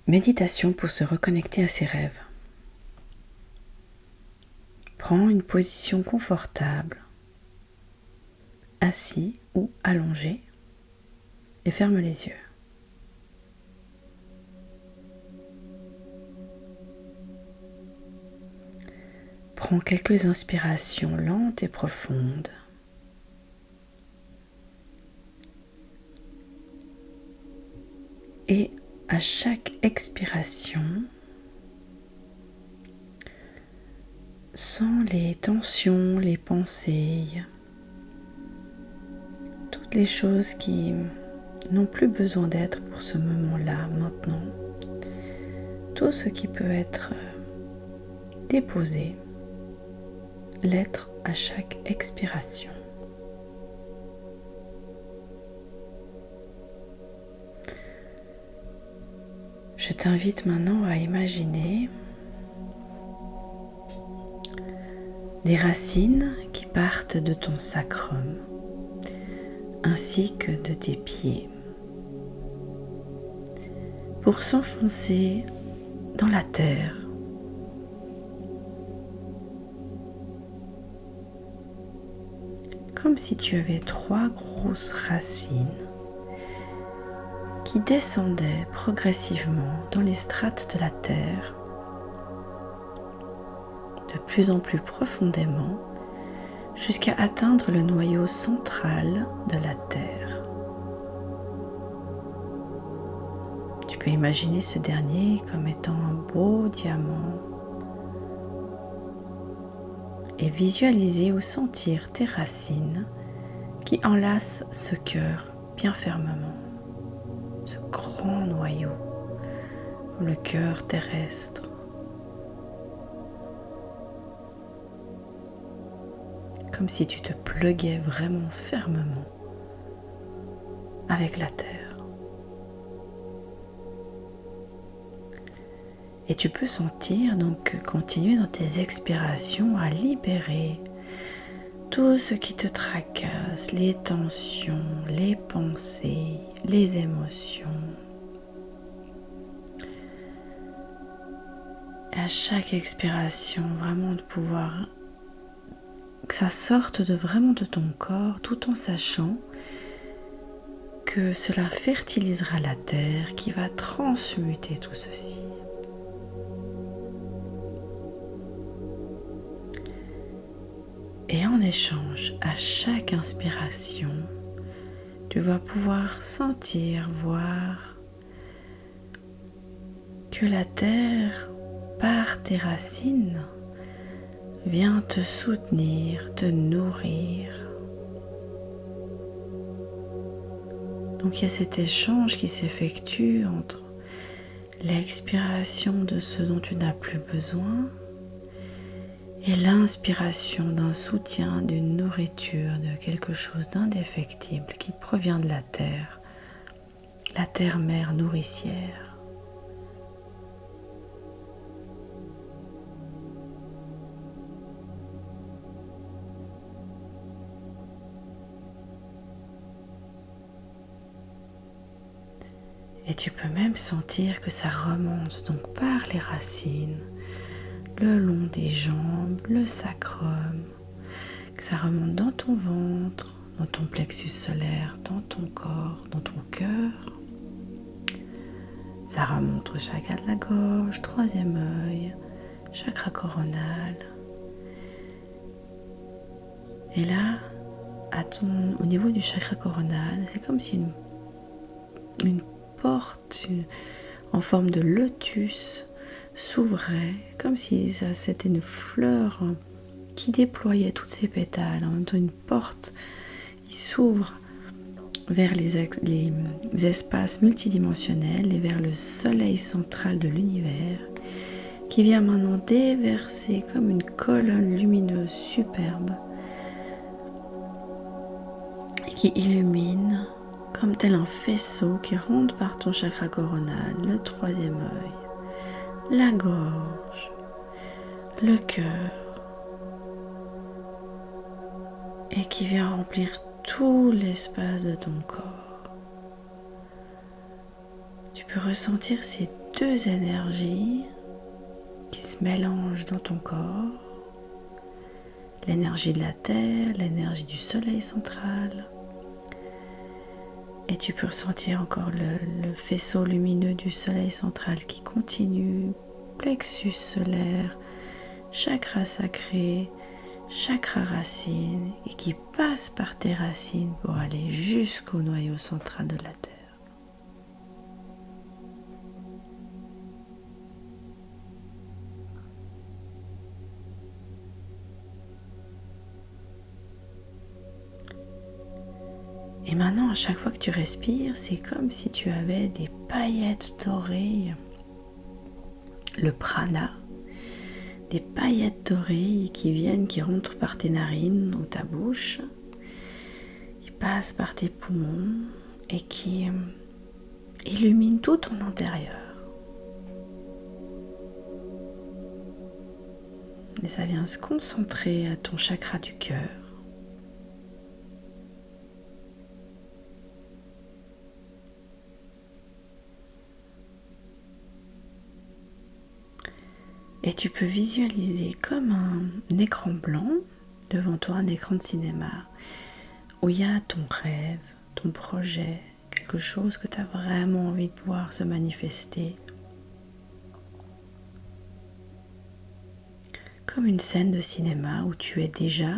Méditation pour se reconnecter à ses rêves. Prends une position confortable, assis ou allongé, et ferme les yeux. Prends quelques inspirations lentes et profondes. Et à chaque expiration, sens les tensions, les pensées, toutes les choses qui n'ont plus besoin d'être pour ce moment-là, maintenant. Tout ce qui peut être déposé, l'être à chaque expiration. Je t'invite maintenant à imaginer des racines qui partent de ton sacrum ainsi que de tes pieds pour s'enfoncer dans la terre. Comme si tu avais 3 grosses racines qui descendaient progressivement dans les strates de la terre, de plus en plus profondément, jusqu'à atteindre le noyau central de la terre. Tu peux imaginer ce dernier comme étant un beau diamant et visualiser ou sentir tes racines qui enlacent ce cœur bien fermement, ce grand noyau, le cœur terrestre. Comme si tu te pluguais vraiment fermement avec la terre. Et tu peux sentir, donc continuer dans tes expirations à libérer tout ce qui te tracasse, les tensions, les pensées, les émotions. Et à chaque expiration, vraiment de pouvoir que ça sorte vraiment de ton corps, tout en sachant que cela fertilisera la terre qui va transmuter tout ceci. Et en échange, à chaque inspiration, tu vas pouvoir sentir, voir que la terre, par tes racines, vient te soutenir, te nourrir. Donc il y a cet échange qui s'effectue entre l'expiration de ce dont tu n'as plus besoin et l'inspiration d'un soutien, d'une nourriture, de quelque chose d'indéfectible qui provient de la terre mère nourricière. Et tu peux même sentir que ça remonte donc par les racines, le long des jambes, le sacrum, que ça remonte dans ton ventre, dans ton plexus solaire, dans ton corps, dans ton cœur. Ça remonte au chakra de la gorge, 3e œil, chakra coronal. Et là, au niveau du chakra coronal, c'est comme si une porte en forme de lotus s'ouvrait, comme si c'était une fleur qui déployait toutes ses pétales. En même temps, une porte qui s'ouvre vers les espaces multidimensionnels et vers le soleil central de l'univers, qui vient maintenant déverser comme une colonne lumineuse superbe et qui illumine comme tel un faisceau qui rentre par ton chakra coronal, le 3e œil, la gorge, le cœur, et qui vient remplir tout l'espace de ton corps. Tu peux ressentir ces deux énergies qui se mélangent dans ton corps. L'énergie de la Terre, l'énergie du Soleil central. Et tu peux ressentir encore le faisceau lumineux du Soleil central qui continue, plexus solaire, chakra sacré, chakra racine, et qui passe par tes racines pour aller jusqu'au noyau central de la Terre. Et maintenant, à chaque fois que tu respires, c'est comme si tu avais des paillettes dorées, le prana, des paillettes dorées qui viennent, qui rentrent par tes narines ou ta bouche, qui passent par tes poumons et qui illuminent tout ton intérieur. Et ça vient se concentrer à ton chakra du cœur. Et tu peux visualiser comme un écran blanc devant toi, un écran de cinéma, où il y a ton rêve, ton projet, quelque chose que tu as vraiment envie de voir se manifester. Comme une scène de cinéma où tu es déjà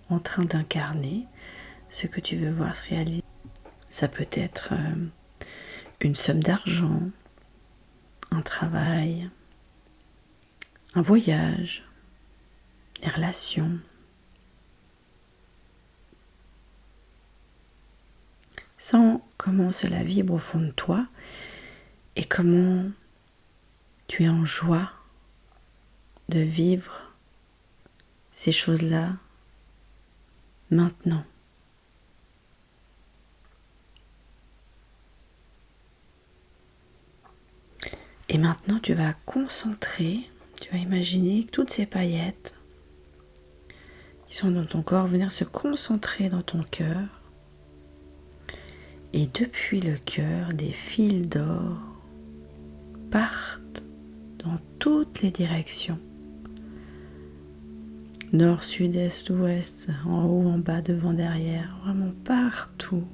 en train d'incarner ce que tu veux voir se réaliser. Ça peut être une somme d'argent, un travail, un voyage, des relations. Sens comment cela vibre au fond de toi et comment tu es en joie de vivre ces choses-là maintenant. Et maintenant, tu vas concentrer, tu vas imaginer que toutes ces paillettes qui sont dans ton corps venir se concentrer dans ton cœur. Et depuis le cœur, des fils d'or partent dans toutes les directions. Nord, sud, est, ouest, en haut, en bas, devant, derrière, vraiment partout.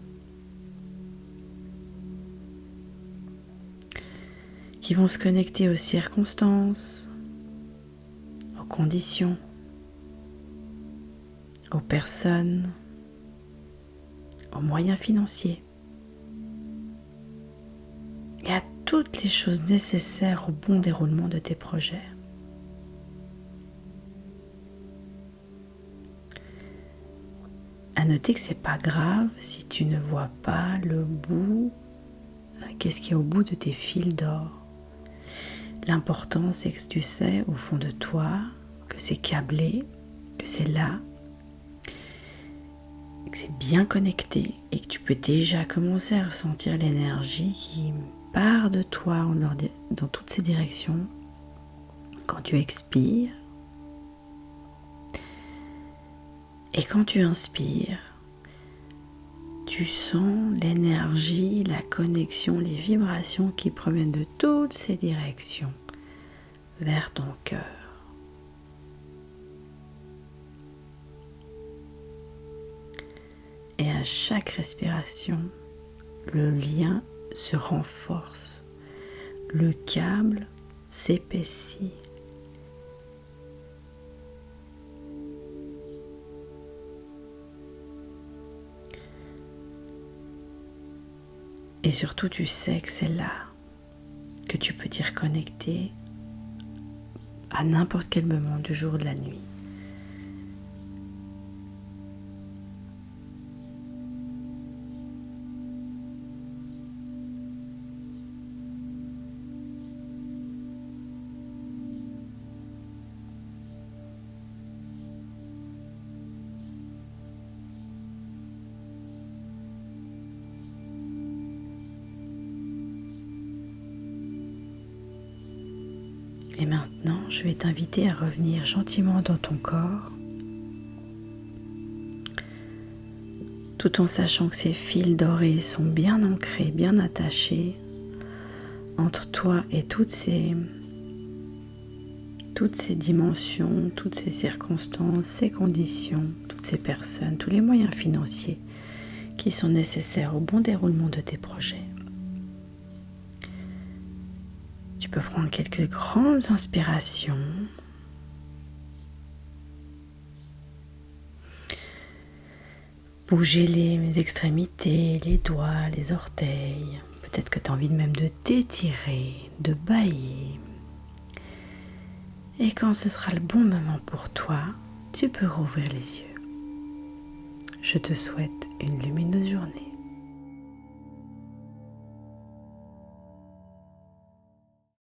Qui vont se connecter aux circonstances, aux conditions, aux personnes, aux moyens financiers et à toutes les choses nécessaires au bon déroulement de tes projets. À noter que c'est pas grave si tu ne vois pas le bout, qu'est-ce qu'il y a au bout de tes fils d'or. L'important, c'est que tu sais au fond de toi que c'est câblé, que c'est là, que c'est bien connecté et que tu peux déjà commencer à ressentir l'énergie qui part de toi dans toutes ces directions quand tu expires. Et quand tu inspires, tu sens l'énergie, la connexion, les vibrations qui proviennent de toutes ces directions vers ton cœur. Et à chaque respiration, le lien se renforce, le câble s'épaissit. Et surtout, tu sais que c'est là que tu peux t'y reconnecter à n'importe quel moment du jour ou de la nuit. Et maintenant, je vais t'inviter à revenir gentiment dans ton corps, tout en sachant que ces fils dorés sont bien ancrés, bien attachés entre toi et toutes ces dimensions, toutes ces circonstances, ces conditions, toutes ces personnes, tous les moyens financiers qui sont nécessaires au bon déroulement de tes projets. Tu peux prendre quelques grandes inspirations. Bouger les extrémités, les doigts, les orteils. Peut-être que tu as envie même de t'étirer, de bâiller. Et quand ce sera le bon moment pour toi, tu peux rouvrir les yeux. Je te souhaite une lumineuse journée.